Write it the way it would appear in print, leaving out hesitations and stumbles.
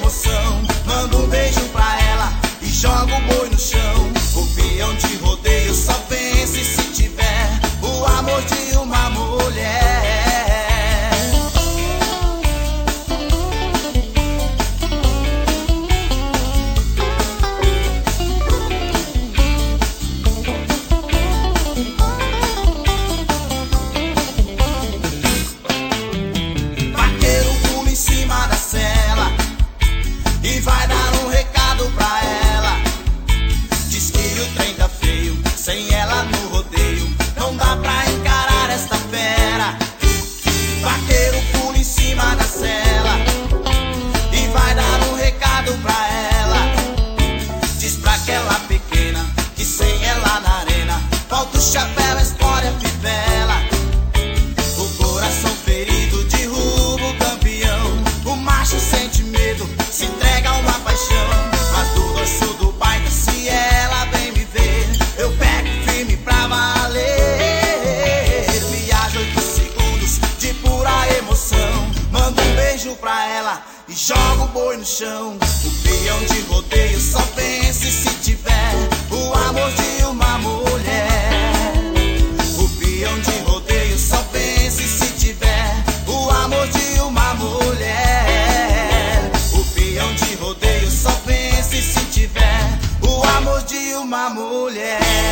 emoção. Mando um beijo pra ela e jogo o boi no chão. O peão de rodeio só vence se tiver o amor de uma mulher. Vaqueiro pula em cima da cela e vai dar um recado pra ela. Diz que o trem tá feio, sem ela no rodeio não dá pra encarar esta fera. Vaqueiro pula em cima da cela e vai dar um recado pra ela. Diz pra aquela pequena que sem ela na arena falta o chapéu, espora, fivela. O coração ferido derruba o campeão. O macho sente medo, se entrega a uma paixão. Mas do dorso do baita, se ela vem me ver, eu pego firme pra valer. Viajo 8 segundos de pura emoção. Mando um beijo pra ela e jogo o boi no chão. O peão de rodeio só vence se tiver o amor de uma mulher. O peão de rodeio só vence se tiver o amor de uma mulher. O peão de rodeio só vence se tiver o amor de uma mulher.